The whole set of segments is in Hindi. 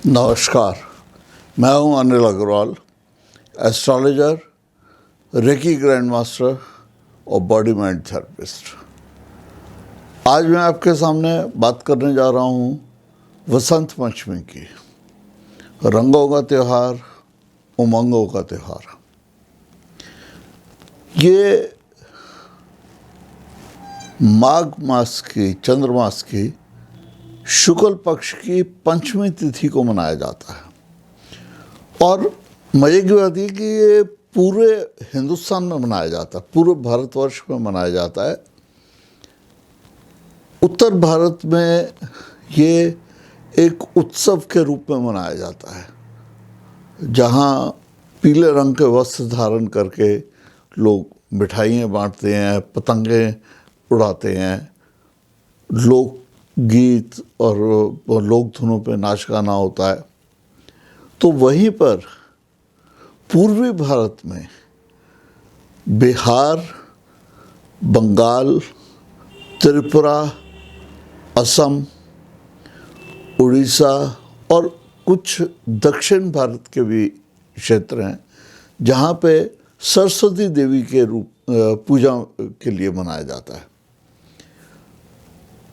नमस्कार, मैं हूं Anil Agarwal, astrologer, reiki grand master और बॉडी माइंड थेरेपिस्ट। आज मैं आपके सामने बात करने जा रहा हूं वसंत पंचमी की। रंगों का त्यौहार, उमंगों का त्यौहार। ये माघ मास की, चंद्रमास की शुक्ल पक्ष की पंचमी तिथि को मनाया जाता है। और मजे की बात है कि ये पूरे हिंदुस्तान में मनाया जाता है, पूरे भारतवर्ष में मनाया जाता है। उत्तर भारत में ये एक उत्सव के रूप में मनाया जाता है, जहाँ पीले रंग के वस्त्र धारण करके लोग मिठाइयाँ बांटते हैं, पतंगे उड़ाते हैं, लोग गीत और लोक धुनों पे नाच गाना होता है। तो वहीं पर पूर्वी भारत में बिहार, बंगाल, त्रिपुरा, असम, उड़ीसा और कुछ दक्षिण भारत के भी क्षेत्र हैं जहाँ पे सरस्वती देवी के रूप पूजा के लिए मनाया जाता है।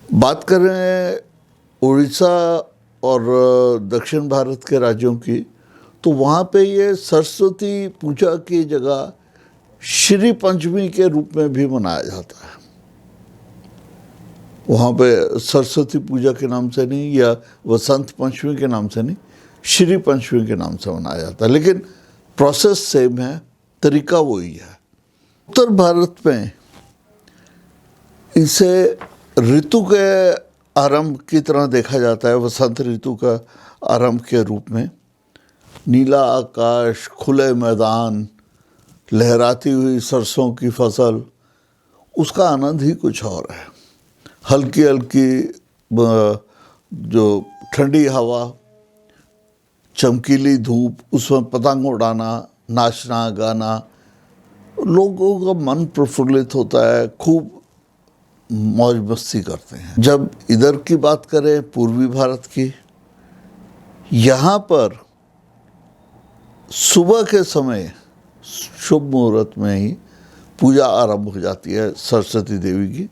बात करें उड़ीसा और दक्षिण भारत के राज्यों की, तो वहाँ पे ये सरस्वती पूजा की जगह श्री पंचमी के रूप में भी मनाया जाता है। वहाँ पे सरस्वती पूजा के नाम से नहीं या वसंत पंचमी के नाम से नहीं, श्री पंचमी के नाम से मनाया जाता है, लेकिन प्रोसेस सेम है, तरीका वही है। उत्तर भारत में इसे ऋतु के आरंभ की तरह देखा जाता है, वसंत ऋतु का आरंभ के रूप में। नीला आकाश, खुले मैदान, लहराती हुई सरसों की फसल, उसका आनंद ही कुछ और है। हल्की हल्की जो ठंडी हवा, चमकीली धूप, उसमें पतंग उड़ाना, नाचना गाना, लोगों का मन प्रफुल्लित होता है, खूब मौज मस्ती करते हैं। जब इधर की बात करें पूर्वी भारत की, यहाँ पर सुबह के समय शुभ मुहूर्त में ही पूजा आरंभ हो जाती है सरस्वती देवी की।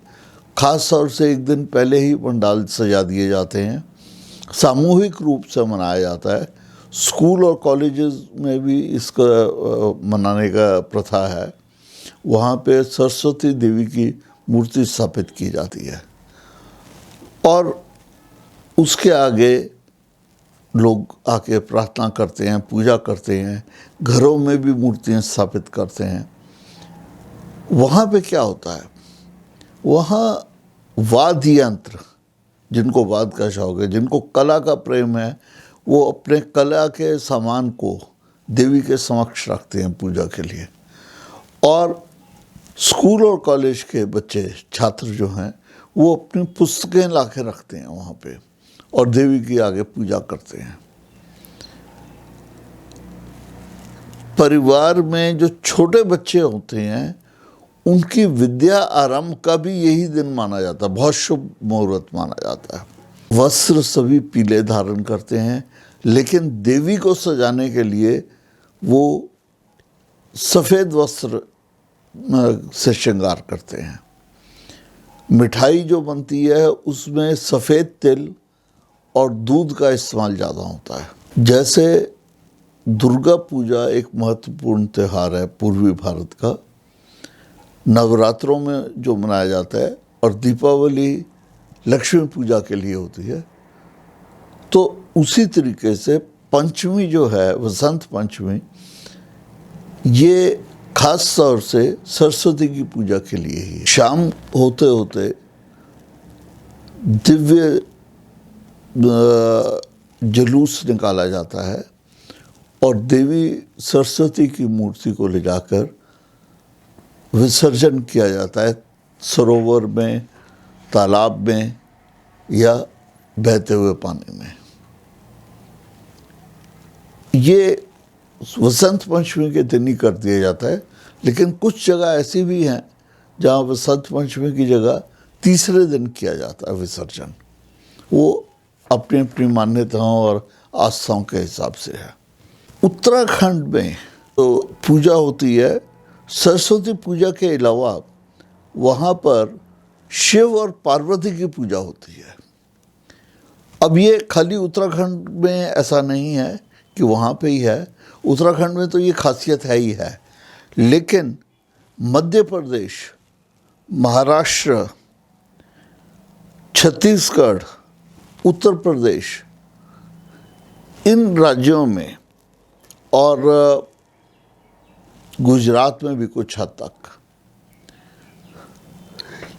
खास तौर से एक दिन पहले ही पंडाल सजा दिए जाते हैं, सामूहिक रूप से मनाया जाता है। स्कूल और कॉलेजेस में भी इसका मनाने का प्रथा है। वहाँ पे सरस्वती देवी की मूर्ति स्थापित की जाती है और उसके आगे लोग आके प्रार्थना करते हैं, पूजा करते हैं, घरों में भी मूर्तियाँ स्थापित करते हैं। वहाँ पे क्या होता है, वहाँ वाद्य यंत्र, जिनको वाद का शौक है, जिनको कला का प्रेम है, वो अपने कला के सामान को देवी के समक्ष रखते हैं पूजा के लिए। और स्कूल और कॉलेज के बच्चे, छात्र जो हैं, वो अपनी पुस्तकें ला के रखते हैं वहाँ पे और देवी की आगे पूजा करते हैं। परिवार में जो छोटे बच्चे होते हैं, उनकी विद्या आरंभ का भी यही दिन माना जाता है, बहुत शुभ मुहूर्त माना जाता है। वस्त्र सभी पीले धारण करते हैं, लेकिन देवी को सजाने के लिए वो सफ़ेद वस्त्र से श्रृंगार करते हैं। मिठाई जो बनती है उसमें सफ़ेद तिल और दूध का इस्तेमाल ज़्यादा होता है। जैसे दुर्गा पूजा एक महत्वपूर्ण त्यौहार है पूर्वी भारत का, नवरात्रों में जो मनाया जाता है, और दीपावली लक्ष्मी पूजा के लिए होती है, तो उसी तरीके से पंचमी जो है, वसंत पंचमी, ये खास तौर से सरस्वती की पूजा के लिए ही। शाम होते होते दिव्य जुलूस निकाला जाता है और देवी सरस्वती की मूर्ति को ले जाकर विसर्जन किया जाता है सरोवर में, तालाब में या बहते हुए पानी में। ये वसंत पंचमी के दिन ही कर दिया जाता है, लेकिन कुछ जगह ऐसी भी हैं जहाँ वसंत पंचमी की जगह तीसरे दिन किया जाता है विसर्जन। वो अपनी अपनी मान्यताओं और आस्थाओं के हिसाब से है। उत्तराखंड में तो पूजा होती है, सरस्वती पूजा के अलावा वहाँ पर शिव और पार्वती की पूजा होती है। अब ये खाली उत्तराखंड में ऐसा नहीं है कि वहाँ पे ही है, उत्तराखंड में तो ये खासियत है ही है, लेकिन मध्य प्रदेश, महाराष्ट्र, छत्तीसगढ़, उत्तर प्रदेश, इन राज्यों में और गुजरात में भी कुछ हद तक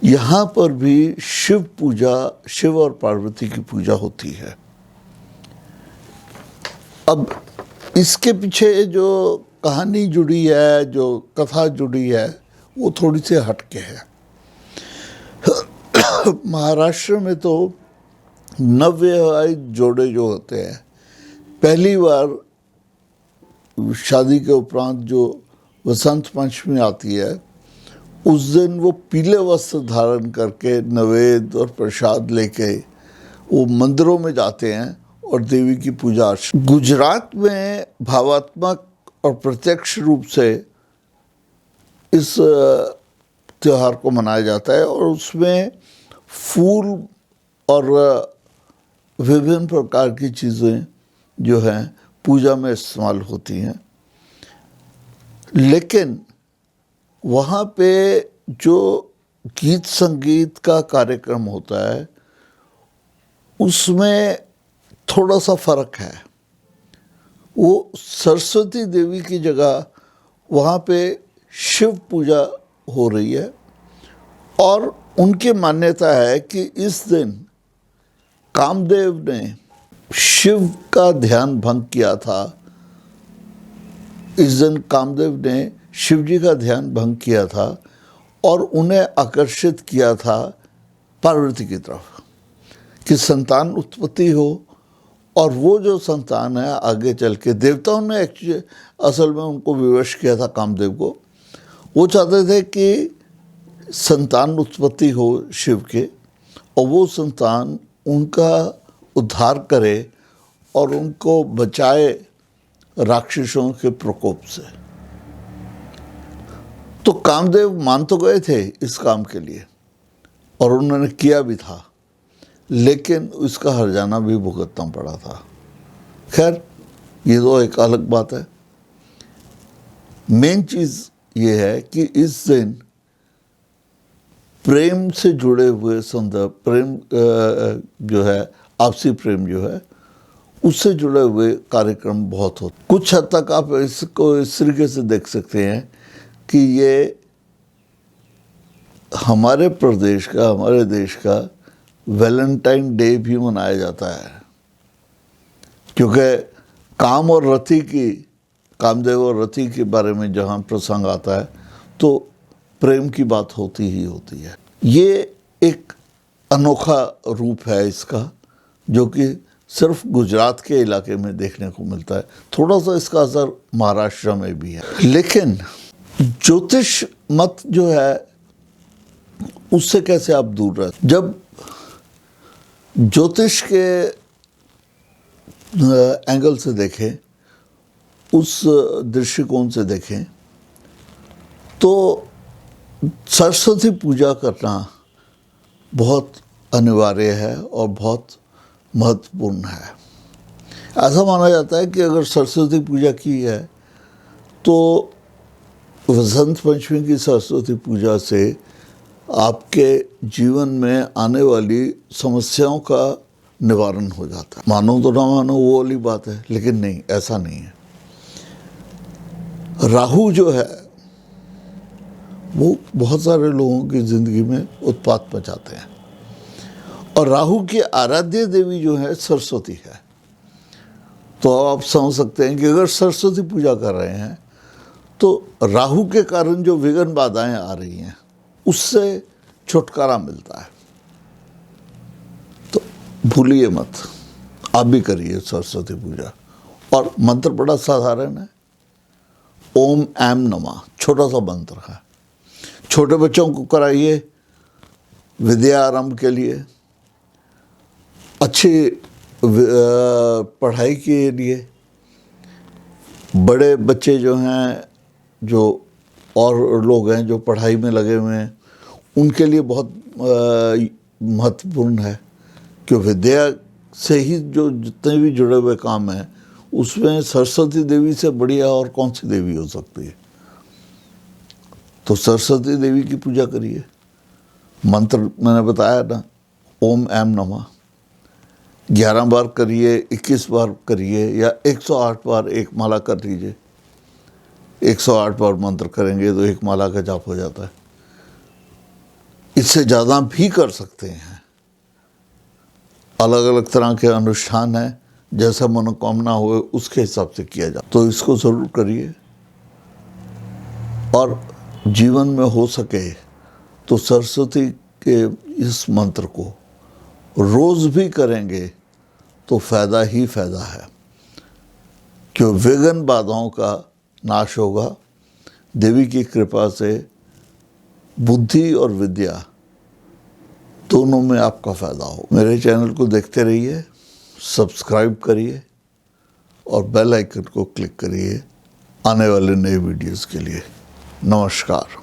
यहाँ पर भी शिव पूजा, शिव और पार्वती की पूजा होती है। अब इसके पीछे जो कहानी जुड़ी है, जो कथा जुड़ी है, वो थोड़ी सी हटके है। महाराष्ट्र में तो नवविवाहित जोड़े जो होते हैं, पहली बार शादी के उपरांत जो वसंत पंचमी आती है, उस दिन वो पीले वस्त्र धारण करके नवेद और प्रसाद लेके वो मंदिरों में जाते हैं और देवी की पूजा अर्चना। गुजरात में भावात्मक और प्रत्यक्ष रूप से इस त्योहार को मनाया जाता है और उसमें फूल और विभिन्न प्रकार की चीज़ें जो हैं पूजा में इस्तेमाल होती हैं। लेकिन वहाँ पे जो गीत संगीत का कार्यक्रम होता है उसमें थोड़ा सा फर्क है। वो सरस्वती देवी की जगह वहाँ पे शिव पूजा हो रही है और उनकी मान्यता है कि इस दिन कामदेव ने शिव का ध्यान भंग किया था। इस दिन कामदेव ने शिव जी का ध्यान भंग किया था और उन्हें आकर्षित किया था पार्वती की तरफ कि संतान उत्पत्ति हो, और वो जो संतान है आगे चल के देवताओं ने असल में उनको विवश किया था कामदेव को। वो चाहते थे कि संतान उत्पत्ति हो शिव के और वो संतान उनका उद्धार करे और उनको बचाए राक्षसों के प्रकोप से। तो कामदेव मान तो गए थे इस काम के लिए और उन्होंने किया भी था, लेकिन उसका हर्जाना भी भुगतना पड़ा था। खैर, ये तो एक अलग बात है। मेन चीज़ ये है कि इस दिन प्रेम से जुड़े हुए संदर्भ, प्रेम जो है, आपसी प्रेम जो है, उससे जुड़े हुए कार्यक्रम बहुत होते। कुछ हद तक आप इसको इस तरीके से देख सकते हैं कि ये हमारे प्रदेश का, हमारे देश का वैलेंटाइन डे भी मनाया जाता है, क्योंकि काम और रति की, कामदेव और रति के बारे में जहाँ प्रसंग आता है तो प्रेम की बात होती ही होती है। ये एक अनोखा रूप है इसका, जो कि सिर्फ गुजरात के इलाके में देखने को मिलता है। थोड़ा सा इसका असर महाराष्ट्र में भी है, लेकिन ज्योतिष मत जो है उससे कैसे आप दूर रहे। जब ज्योतिष के एंगल से देखें, उस दृष्टिकोण से देखें, तो सरस्वती पूजा करना बहुत अनिवार्य है और बहुत महत्वपूर्ण है। ऐसा माना जाता है कि अगर सरस्वती पूजा की है तो वसंत पंचमी की सरस्वती पूजा से आपके जीवन में आने वाली समस्याओं का निवारण हो जाता है। मानो तो ना मानो वो वाली बात है, लेकिन नहीं, ऐसा नहीं है। राहु जो है वो बहुत सारे लोगों की ज़िंदगी में उत्पात मचाते हैं और राहु की आराध्य देवी जो है सरस्वती है। तो आप समझ सकते हैं कि अगर सरस्वती पूजा कर रहे हैं तो राहु के कारण जो विघ्न बाधाएं आ रही हैं उससे छुटकारा मिलता है। तो भूलिए मत, आप भी करिए सरस्वती पूजा। और मंत्र बड़ा साधारण है, ओम ऐम नमः, छोटा सा मंत्र है। छोटे बच्चों को कराइए विद्या आरंभ के लिए, अच्छी पढ़ाई के लिए, बड़े बच्चे जो हैं, जो और लोग हैं जो पढ़ाई में लगे हुए हैं, उनके लिए बहुत महत्वपूर्ण है कि विद्या से ही जो जितने भी जुड़े हुए काम हैं उसमें सरस्वती देवी से बढ़िया और कौन सी देवी हो सकती है। तो सरस्वती देवी की पूजा करिए। मंत्र मैंने बताया ना, ओम ऐम नमः 11 बार करिए, 21 बार करिए, या 108 बार एक माला कर लीजिए। 108 बार मंत्र करेंगे तो एक माला का जाप हो जाता है। इससे ज़्यादा भी कर सकते हैं। अलग अलग तरह के अनुष्ठान हैं, जैसा मनोकामना हो उसके हिसाब से किया जाए। तो इसको ज़रूर करिए, और जीवन में हो सके तो सरस्वती के इस मंत्र को रोज़ भी करेंगे तो फ़ायदा ही फ़ायदा है, क्यों विघ्न बाधाओं का नाश होगा। देवी की कृपा से बुद्धि और विद्या दोनों में आपका फ़ायदा हो। मेरे चैनल को देखते रहिए, सब्सक्राइब करिए और बेल आइकन को क्लिक करिए आने वाले नए वीडियोस के लिए। नमस्कार।